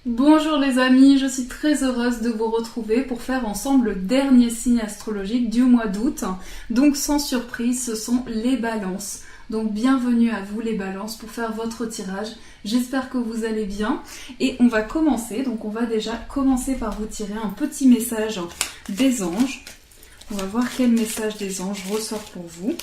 Bonjour les amis, je suis très heureuse de vous retrouver pour faire ensemble le dernier signe astrologique du mois d'août. Donc sans surprise, ce sont les balances. Donc bienvenue à vous les balances pour faire votre tirage. J'espère que vous allez bien et on va commencer. Donc on va déjà commencer par vous tirer un petit message des anges. On va voir quel message des anges ressort pour vous.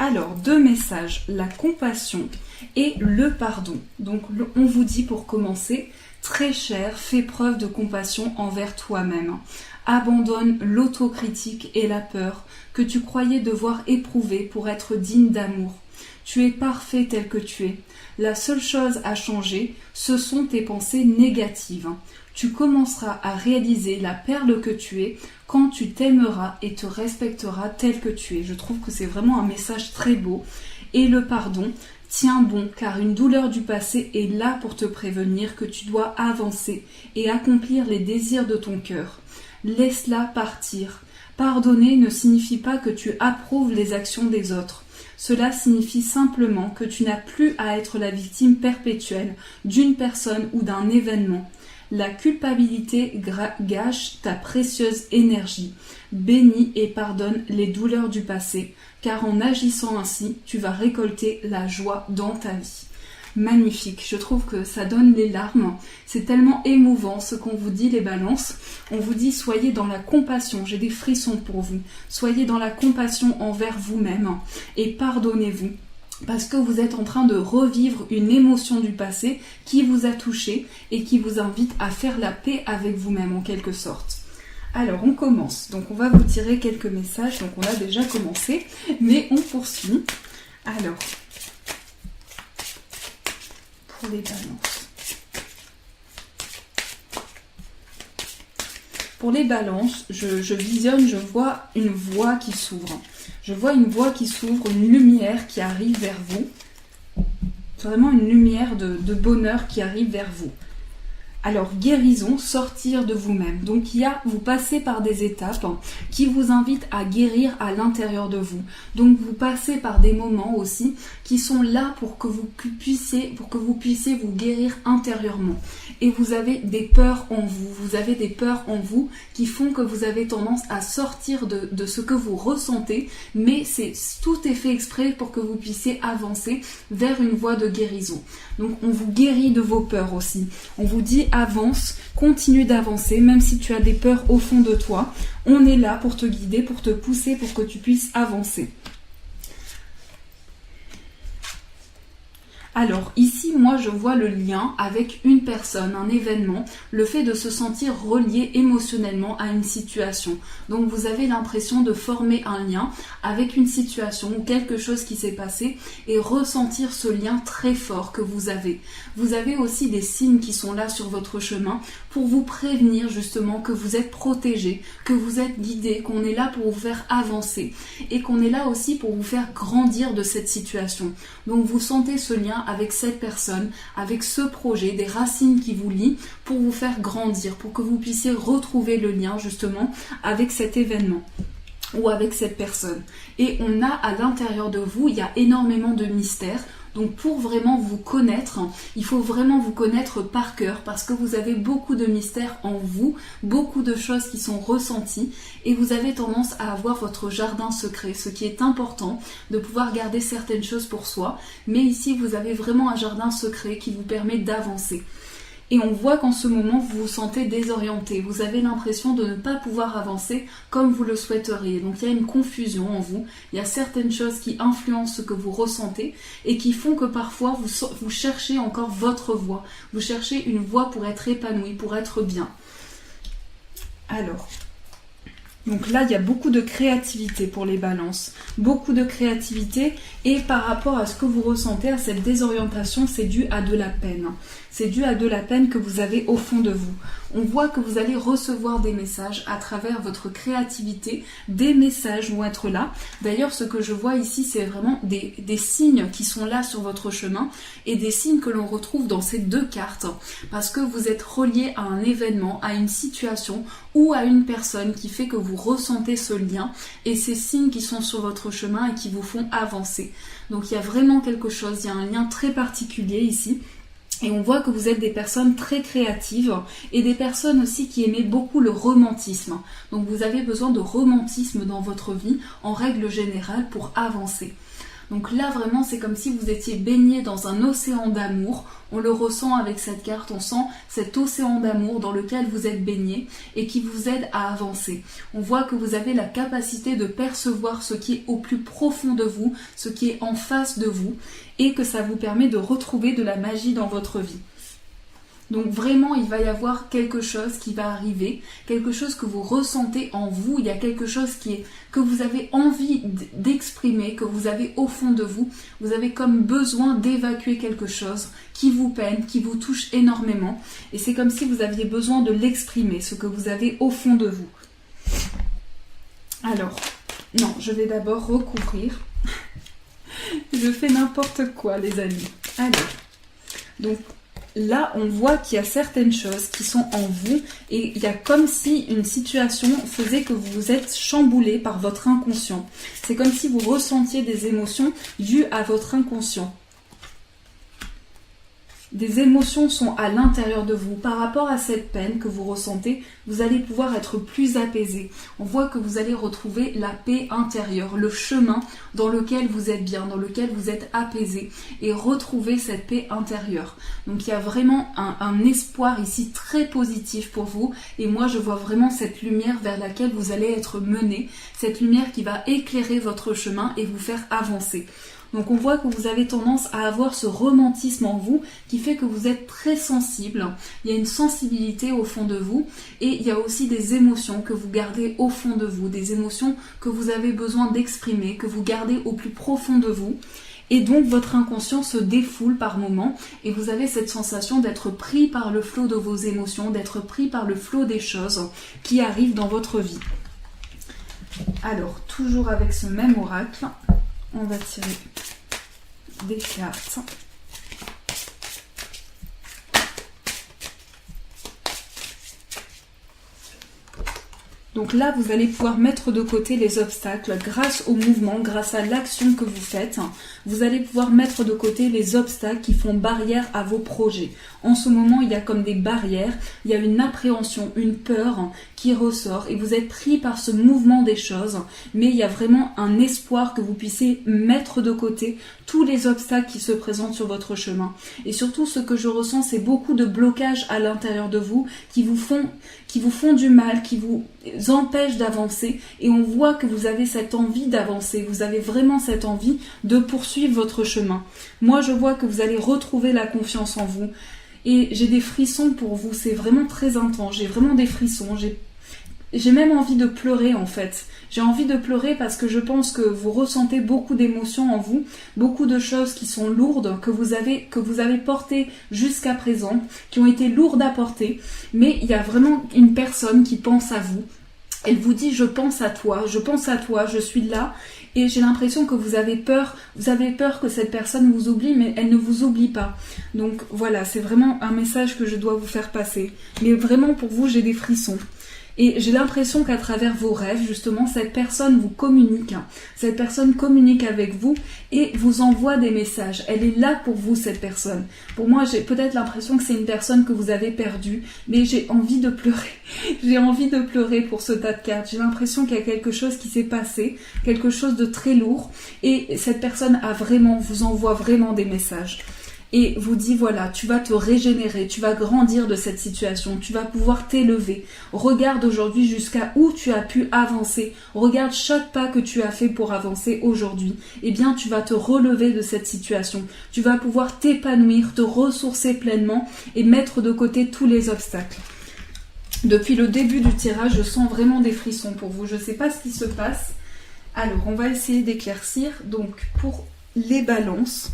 Alors, deux messages, la compassion et le pardon. Donc, on vous dit pour commencer, très cher, fais preuve de compassion envers toi-même. Abandonne l'autocritique et la peur que tu croyais devoir éprouver pour être digne d'amour. Tu es parfait tel que tu es. La seule chose à changer, ce sont tes pensées négatives. Tu commenceras à réaliser la perle que tu es quand tu t'aimeras et te respecteras tel que tu es. Je trouve que c'est vraiment un message très beau. Et le pardon, tiens bon, car une douleur du passé est là pour te prévenir que tu dois avancer et accomplir les désirs de ton cœur. Laisse-la partir. Pardonner ne signifie pas que tu approuves les actions des autres. Cela signifie simplement que tu n'as plus à être la victime perpétuelle d'une personne ou d'un événement. La culpabilité gâche ta précieuse énergie. Bénis et pardonne les douleurs du passé, car en agissant ainsi, tu vas récolter la joie dans ta vie. Magnifique, je trouve que ça donne les larmes. C'est tellement émouvant ce qu'on vous dit les balances. On vous dit soyez dans la compassion, j'ai des frissons pour vous. Soyez dans la compassion envers vous-même et pardonnez-vous. Parce que vous êtes en train de revivre une émotion du passé qui vous a touché et qui vous invite à faire la paix avec vous-même en quelque sorte. Alors on commence, donc on va vous tirer quelques messages, donc on a déjà commencé, mais on poursuit. Alors, pour les balances. Pour les balances, je visionne, je vois une voie qui s'ouvre. Je vois une voie qui s'ouvre, une lumière qui arrive vers vous. Vraiment une lumière de bonheur qui arrive vers vous. Alors, guérison, sortir de vous-même. Donc, vous passez par des étapes qui vous invitent à guérir à l'intérieur de vous. Donc, vous passez par des moments aussi qui sont là pour que vous puissiez vous guérir intérieurement. Et vous avez des peurs en vous. Vous avez des peurs en vous qui font que vous avez tendance à sortir de ce que vous ressentez. Mais tout est fait exprès pour que vous puissiez avancer vers une voie de guérison. Donc, on vous guérit de vos peurs aussi. On vous dit avance, continue d'avancer, même si tu as des peurs au fond de toi. On est là pour te guider, pour te pousser, pour que tu puisses avancer. Alors ici, moi je vois le lien avec une personne, un événement, le fait de se sentir relié émotionnellement à une situation. Donc vous avez l'impression de former un lien avec une situation ou quelque chose qui s'est passé et ressentir ce lien très fort que vous avez. Vous avez aussi des signes qui sont là sur votre chemin pour vous prévenir justement que vous êtes protégé, que vous êtes guidé, qu'on est là pour vous faire avancer et qu'on est là aussi pour vous faire grandir de cette situation. Donc vous sentez ce lien avec cette personne, avec ce projet, des racines qui vous lient pour vous faire grandir, pour que vous puissiez retrouver le lien justement avec cet événement ou avec cette personne. Et on a à l'intérieur de vous, il y a énormément de mystères. Donc pour vraiment vous connaître, il faut vraiment vous connaître par cœur parce que vous avez beaucoup de mystères en vous, beaucoup de choses qui sont ressenties et vous avez tendance à avoir votre jardin secret, ce qui est important de pouvoir garder certaines choses pour soi. Mais ici, vous avez vraiment un jardin secret qui vous permet d'avancer. Et on voit qu'en ce moment, vous vous sentez désorienté. Vous avez l'impression de ne pas pouvoir avancer comme vous le souhaiteriez. Donc il y a une confusion en vous. Il y a certaines choses qui influencent ce que vous ressentez et qui font que parfois vous cherchez encore votre voie. Vous cherchez une voie pour être épanoui, pour être bien. Alors, donc là, il y a beaucoup de créativité pour les balances. Beaucoup de créativité et par rapport à ce que vous ressentez, à cette désorientation, c'est dû à de la peine. C'est dû à de la peine que vous avez au fond de vous. On voit que vous allez recevoir des messages à travers votre créativité. Des messages vont être là. D'ailleurs, ce que je vois ici, c'est vraiment des signes qui sont là sur votre chemin et des signes que l'on retrouve dans ces deux cartes. Parce que vous êtes relié à un événement, à une situation ou à une personne qui fait que vous ressentez ce lien et ces signes qui sont sur votre chemin et qui vous font avancer. Donc il y a vraiment quelque chose, il y a un lien très particulier ici. Et on voit que vous êtes des personnes très créatives et des personnes aussi qui aimaient beaucoup le romantisme. Donc vous avez besoin de romantisme dans votre vie en règle générale pour avancer. Donc là vraiment c'est comme si vous étiez baigné dans un océan d'amour. On le ressent avec cette carte, on sent cet océan d'amour dans lequel vous êtes baigné et qui vous aide à avancer. On voit que vous avez la capacité de percevoir ce qui est au plus profond de vous, ce qui est en face de vous et que ça vous permet de retrouver de la magie dans votre vie. Donc vraiment, il va y avoir quelque chose qui va arriver, quelque chose que vous ressentez en vous, il y a quelque chose que vous avez envie d'exprimer, que vous avez au fond de vous. Vous avez comme besoin d'évacuer quelque chose qui vous peine, qui vous touche énormément. Et c'est comme si vous aviez besoin de l'exprimer, ce que vous avez au fond de vous. Alors, non, je vais d'abord recouvrir. Je fais n'importe quoi, les amis. Allez, donc... Là, on voit qu'il y a certaines choses qui sont en vous et il y a comme si une situation faisait que vous vous êtes chamboulé par votre inconscient. C'est comme si vous ressentiez des émotions dues à votre inconscient. Des émotions sont à l'intérieur de vous. Par rapport à cette peine que vous ressentez, vous allez pouvoir être plus apaisé. On voit que vous allez retrouver la paix intérieure, le chemin dans lequel vous êtes bien, dans lequel vous êtes apaisé et retrouver cette paix intérieure. Donc il y a vraiment un espoir ici très positif pour vous et moi je vois vraiment cette lumière vers laquelle vous allez être mené, cette lumière qui va éclairer votre chemin et vous faire avancer. Donc on voit que vous avez tendance à avoir ce romantisme en vous qui fait que vous êtes très sensible. Il y a une sensibilité au fond de vous et il y a aussi des émotions que vous gardez au fond de vous, des émotions que vous avez besoin d'exprimer, que vous gardez au plus profond de vous. Et donc votre inconscient se défoule par moments et vous avez cette sensation d'être pris par le flot de vos émotions, d'être pris par le flot des choses qui arrivent dans votre vie. Alors, toujours avec ce même oracle, on va tirer des cartes. Donc là, vous allez pouvoir mettre de côté les obstacles grâce au mouvement, grâce à l'action que vous faites. Vous allez pouvoir mettre de côté les obstacles qui font barrière à vos projets. En ce moment, il y a comme des barrières, il y a une appréhension, une peur qui ressort et vous êtes pris par ce mouvement des choses. Mais il y a vraiment un espoir que vous puissiez mettre de côté tous les obstacles qui se présentent sur votre chemin. Et surtout, ce que je ressens, c'est beaucoup de blocages à l'intérieur de vous qui vous font du mal, qui vous empêchent d'avancer. Et on voit que vous avez cette envie d'avancer. Vous avez vraiment cette envie de poursuivre votre chemin. Moi, je vois que vous allez retrouver la confiance en vous. Et j'ai des frissons pour vous. C'est vraiment très intense. J'ai vraiment des frissons. J'ai même envie de pleurer en fait. J'ai envie de pleurer parce que je pense que vous ressentez beaucoup d'émotions en vous, beaucoup de choses qui sont lourdes, que vous avez portées jusqu'à présent, qui ont été lourdes à porter, mais il y a vraiment une personne qui pense à vous. Elle vous dit je pense à toi, je suis là et j'ai l'impression que vous avez peur que cette personne vous oublie mais elle ne vous oublie pas. Donc voilà, c'est vraiment un message que je dois vous faire passer. Mais vraiment pour vous j'ai des frissons. Et j'ai l'impression qu'à travers vos rêves, justement, cette personne vous communique. Cette personne communique avec vous et vous envoie des messages. Elle est là pour vous, cette personne. Pour moi, j'ai peut-être l'impression que c'est une personne que vous avez perdue, mais j'ai envie de pleurer. J'ai envie de pleurer pour ce tas de cartes. J'ai l'impression qu'il y a quelque chose qui s'est passé, quelque chose de très lourd, et cette personne vous envoie vraiment des messages. Et vous dit voilà, tu vas te régénérer, tu vas grandir de cette situation, tu vas pouvoir t'élever. Regarde aujourd'hui jusqu'à où tu as pu avancer. Regarde chaque pas que tu as fait pour avancer aujourd'hui. Eh bien, tu vas te relever de cette situation. Tu vas pouvoir t'épanouir, te ressourcer pleinement et mettre de côté tous les obstacles. Depuis le début du tirage, je sens vraiment des frissons pour vous. Je ne sais pas ce qui se passe. Alors, on va essayer d'éclaircir. Donc, pour les balances...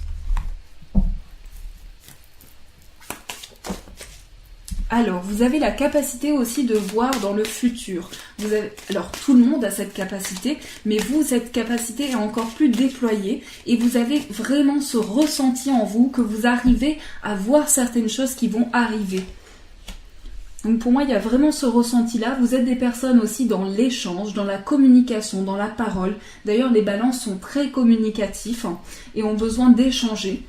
Alors, vous avez la capacité aussi de voir dans le futur. Alors, tout le monde a cette capacité, mais vous, cette capacité est encore plus déployée et vous avez vraiment ce ressenti en vous que vous arrivez à voir certaines choses qui vont arriver. Donc pour moi, il y a vraiment ce ressenti-là. Vous êtes des personnes aussi dans l'échange, dans la communication, dans la parole. D'ailleurs, les balances sont très communicatifs et ont besoin d'échanger.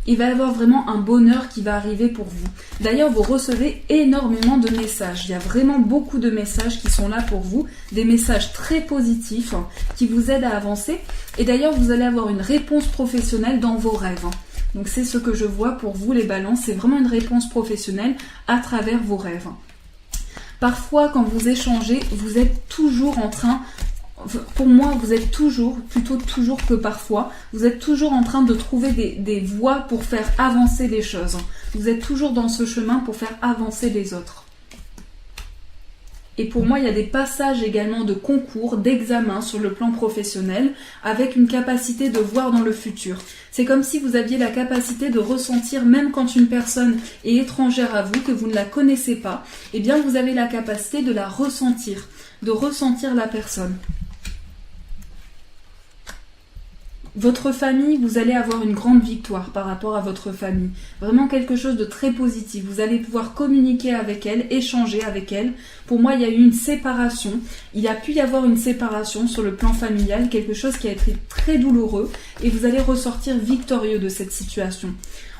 Il va y avoir vraiment un bonheur qui va arriver pour vous. D'ailleurs, vous recevez énormément de messages. Il y a vraiment beaucoup de messages qui sont là pour vous. Des messages très positifs qui vous aident à avancer. Et d'ailleurs, vous allez avoir une réponse professionnelle dans vos rêves. Donc c'est ce que je vois pour vous, les balances. C'est vraiment une réponse professionnelle à travers vos rêves. Parfois, quand vous échangez, vous êtes toujours en train... Pour moi, vous êtes toujours, plutôt toujours que parfois, vous êtes toujours en train de trouver des voies pour faire avancer les choses. Vous êtes toujours dans ce chemin pour faire avancer les autres. Et pour moi, il y a des passages également de concours, d'examens sur le plan professionnel, avec une capacité de voir dans le futur. C'est comme si vous aviez la capacité de ressentir, même quand une personne est étrangère à vous, que vous ne la connaissez pas, eh bien vous avez la capacité de la ressentir, de ressentir la personne. Votre famille, vous allez avoir une grande victoire par rapport à votre famille. Vraiment quelque chose de très positif. Vous allez pouvoir communiquer avec elle, échanger avec elle. Pour moi, il y a eu une séparation. Il a pu y avoir une séparation sur le plan familial, quelque chose qui a été très douloureux et vous allez ressortir victorieux de cette situation.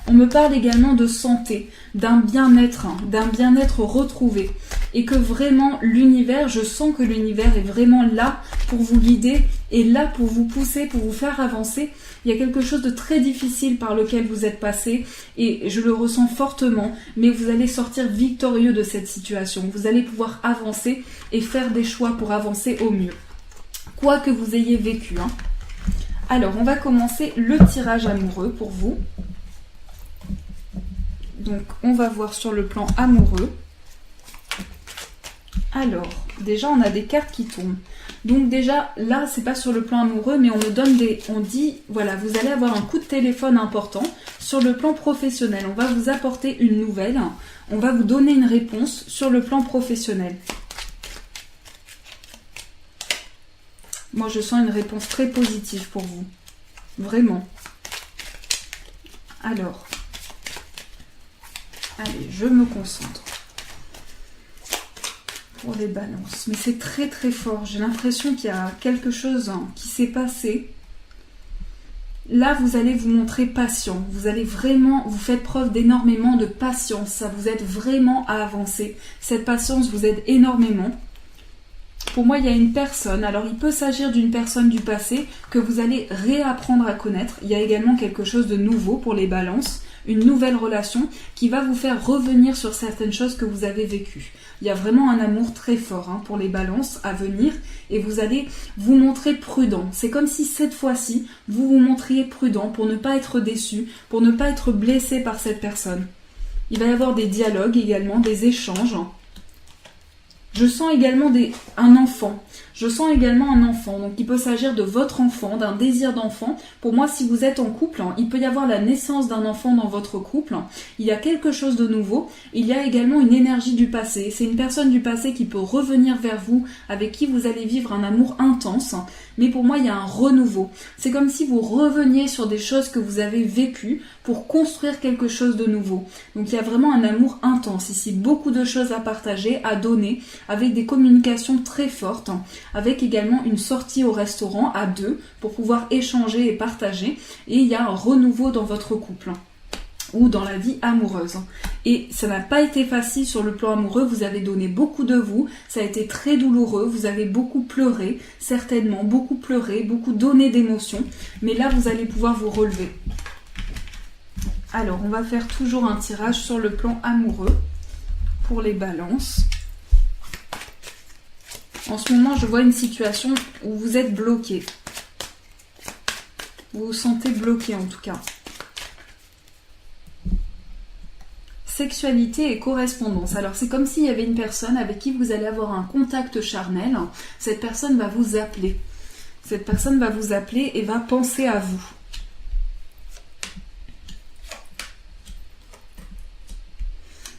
On me parle également de santé, d'un bien-être retrouvé. Et que vraiment l'univers, je sens que l'univers est vraiment là pour vous guider et là pour vous pousser, pour vous faire avancer. Il y a quelque chose de très difficile par lequel vous êtes passé et je le ressens fortement, mais vous allez sortir victorieux de cette situation. Vous allez pouvoir avancer et faire des choix pour avancer au mieux. Quoi que vous ayez vécu. Alors, on va commencer le tirage amoureux pour vous. Donc, on va voir sur le plan amoureux. Alors, déjà, on a des cartes qui tombent. Donc déjà, là, c'est pas sur le plan amoureux, mais on dit, voilà, vous allez avoir un coup de téléphone important sur le plan professionnel. On va vous apporter une nouvelle. On va vous donner une réponse sur le plan professionnel. Moi, je sens une réponse très positive pour vous. Vraiment. Alors... Allez, je me concentre pour les balances. Mais c'est très très fort. J'ai l'impression qu'il y a quelque chose qui s'est passé. Là, vous allez vous montrer patient. Vous allez vraiment, vous faites preuve d'énormément de patience. Ça vous aide vraiment à avancer. Cette patience vous aide énormément. Pour moi, il y a une personne. Alors, il peut s'agir d'une personne du passé que vous allez réapprendre à connaître. Il y a également quelque chose de nouveau pour les balances. Une nouvelle relation qui va vous faire revenir sur certaines choses que vous avez vécues. Il y a vraiment un amour très fort pour les balances à venir et vous allez vous montrer prudent. C'est comme si cette fois-ci, vous vous montriez prudent pour ne pas être déçu, pour ne pas être blessé par cette personne. Il va y avoir des dialogues également, des échanges. Je sens également un enfant. Je sens également un enfant. Donc, il peut s'agir de votre enfant, d'un désir d'enfant. Pour moi, si vous êtes en couple, il peut y avoir la naissance d'un enfant dans votre couple. Il y a quelque chose de nouveau. Il y a également une énergie du passé. C'est une personne du passé qui peut revenir vers vous, avec qui vous allez vivre un amour intense. Mais pour moi, il y a un renouveau. C'est comme si vous reveniez sur des choses que vous avez vécues pour construire quelque chose de nouveau. Donc, il y a vraiment un amour intense ici. Beaucoup de choses à partager, à donner, avec des communications très fortes, avec également une sortie au restaurant à deux pour pouvoir échanger et partager. Et il y a un renouveau dans votre couple ou dans la vie amoureuse. Et ça n'a pas été facile sur le plan amoureux, vous avez donné beaucoup de vous, ça a été très douloureux, vous avez beaucoup pleuré, certainement, beaucoup pleuré, beaucoup donné d'émotions, mais là vous allez pouvoir vous relever. Alors, on va faire toujours un tirage sur le plan amoureux pour les balances. En ce moment, je vois une situation où vous êtes bloqué. Vous vous sentez bloqué en tout cas. Sexualité et correspondance. Alors, c'est comme s'il y avait une personne avec qui vous allez avoir un contact charnel. Cette personne va vous appeler. Cette personne va vous appeler et va penser à vous.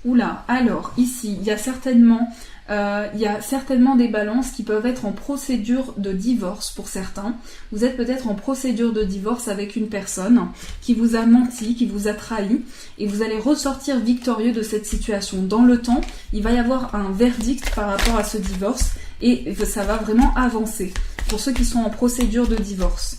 Oula, alors, ici, il y a certainement Il y a certainement des balances qui peuvent être en procédure de divorce pour certains. Vous êtes peut-être en procédure de divorce avec une personne qui vous a menti, qui vous a trahi, et vous allez ressortir victorieux de cette situation. Dans le temps, il va y avoir un verdict par rapport à ce divorce et ça va vraiment avancer pour ceux qui sont en procédure de divorce.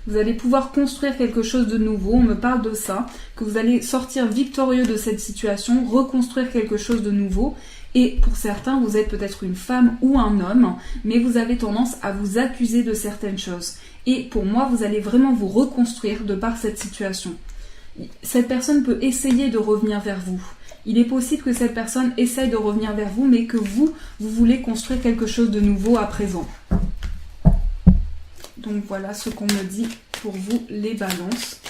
Vous allez pouvoir construire quelque chose de nouveau, on me parle de ça, que vous allez sortir victorieux de cette situation, reconstruire quelque chose de nouveau. Et pour certains, vous êtes peut-être une femme ou un homme, mais vous avez tendance à vous accuser de certaines choses. Et pour moi, vous allez vraiment vous reconstruire de par cette situation. Cette personne peut essayer de revenir vers vous. Il est possible que cette personne essaye de revenir vers vous, mais que vous voulez construire quelque chose de nouveau à présent. Donc voilà ce qu'on me dit pour vous, les balances.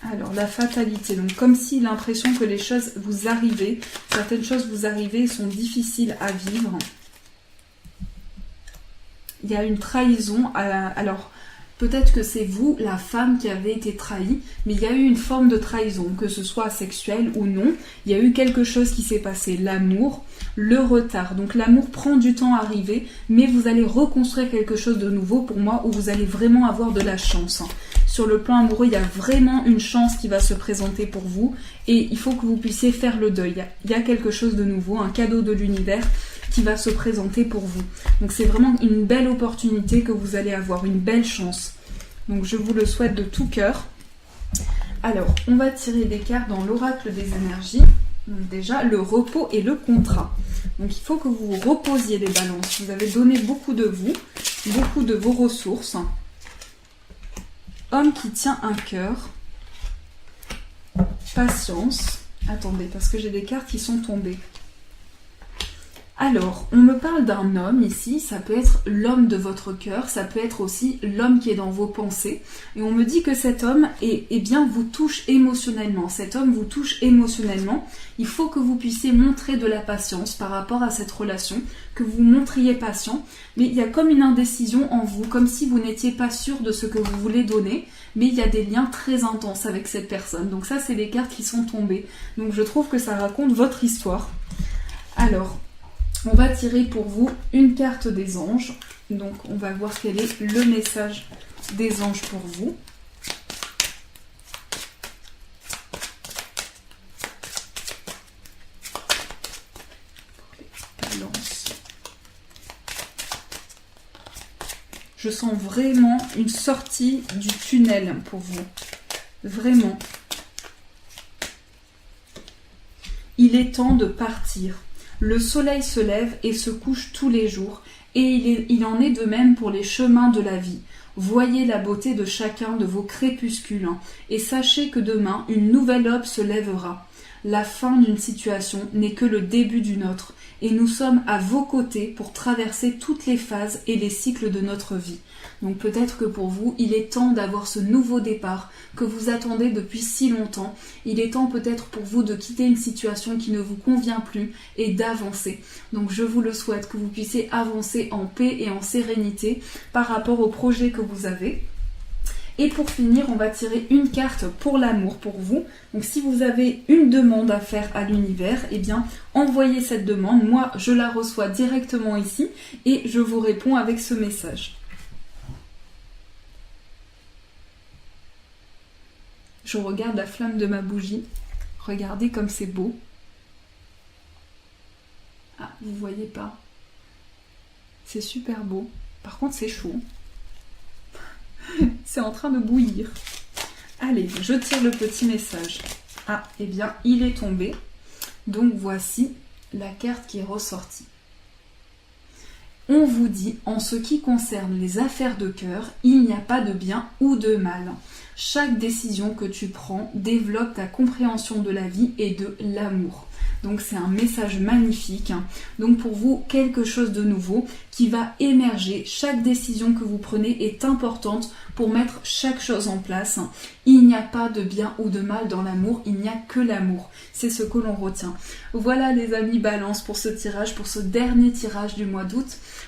Alors, la fatalité. Donc, comme si l'impression que les choses vous arrivaient, certaines choses vous arrivent et sont difficiles à vivre. Il y a une trahison. Alors, peut-être que c'est vous, la femme, qui avez été trahie, mais il y a eu une forme de trahison, que ce soit sexuelle ou non. Il y a eu quelque chose qui s'est passé, l'amour, le retard. Donc l'amour prend du temps à arriver, mais vous allez reconstruire quelque chose de nouveau pour moi, où vous allez vraiment avoir de la chance. Sur le plan amoureux, il y a vraiment une chance qui va se présenter pour vous, et il faut que vous puissiez faire le deuil. Il y a quelque chose de nouveau, un cadeau de l'univers qui va se présenter pour vous. Donc c'est vraiment une belle opportunité que vous allez avoir, une belle chance. Donc je vous le souhaite de tout cœur. Alors, on va tirer des cartes dans l'oracle des énergies. Donc déjà, le repos et le contrat. Donc il faut que vous vous reposiez les balances. Vous avez donné beaucoup de vous, beaucoup de vos ressources. Homme qui tient un cœur. Patience. Attendez, parce que j'ai des cartes qui sont tombées. Alors, on me parle d'un homme ici, ça peut être l'homme de votre cœur, ça peut être aussi l'homme qui est dans vos pensées. Et on me dit que cet homme, vous touche émotionnellement. Cet homme vous touche émotionnellement. Il faut que vous puissiez montrer de la patience par rapport à cette relation, que vous montriez patient. Mais il y a comme une indécision en vous, comme si vous n'étiez pas sûr de ce que vous voulez donner. Mais il y a des liens très intenses avec cette personne. Donc ça, c'est les cartes qui sont tombées. Donc je trouve que ça raconte votre histoire. Alors, on va tirer pour vous une carte des anges. Donc, on va voir quel est le message des anges pour vous. Balance. Je sens vraiment une sortie du tunnel pour vous. Vraiment. Il est temps de partir. Le soleil se lève et se couche tous les jours, et il en est de même pour les chemins de la vie. Voyez la beauté de chacun de vos crépuscules, et sachez que demain, une nouvelle aube se lèvera. La fin d'une situation n'est que le début d'une autre, et nous sommes à vos côtés pour traverser toutes les phases et les cycles de notre vie. Donc peut-être que pour vous, il est temps d'avoir ce nouveau départ que vous attendez depuis si longtemps. Il est temps peut-être pour vous de quitter une situation qui ne vous convient plus et d'avancer. Donc je vous le souhaite, que vous puissiez avancer en paix et en sérénité par rapport au projet que vous avez. Et pour finir, on va tirer une carte pour l'amour pour vous. Donc si vous avez une demande à faire à l'univers, eh bien envoyez cette demande. Moi, je la reçois directement ici et je vous réponds avec ce message. Je regarde la flamme de ma bougie. Regardez comme c'est beau. Ah, vous voyez pas. C'est super beau. Par contre, c'est chaud. C'est en train de bouillir. Allez, je tire le petit message. Ah, eh bien, il est tombé. Donc voici la carte qui est ressortie. On vous dit, en ce qui concerne les affaires de cœur, il n'y a pas de bien ou de mal. Chaque décision que tu prends développe ta compréhension de la vie et de l'amour. Donc c'est un message magnifique. Donc pour vous, quelque chose de nouveau qui va émerger. Chaque décision que vous prenez est importante pour mettre chaque chose en place. Il n'y a pas de bien ou de mal dans l'amour, il n'y a que l'amour. C'est ce que l'on retient. Voilà les amis Balance pour ce tirage, pour ce dernier tirage du mois d'août.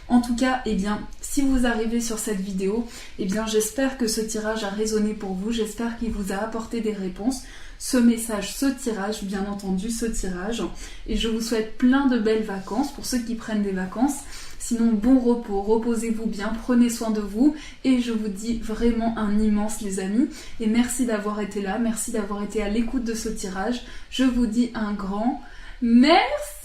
En tout cas, eh bien, si vous arrivez sur cette vidéo, eh bien, j'espère que ce tirage a résonné pour vous. J'espère qu'il vous a apporté des réponses. Ce message, ce tirage, bien entendu, ce tirage. Et je vous souhaite plein de belles vacances pour ceux qui prennent des vacances. Sinon, bon repos, reposez-vous bien, prenez soin de vous. Et je vous dis vraiment un immense les amis. Et merci d'avoir été là, merci d'avoir été à l'écoute de ce tirage. Je vous dis un grand merci.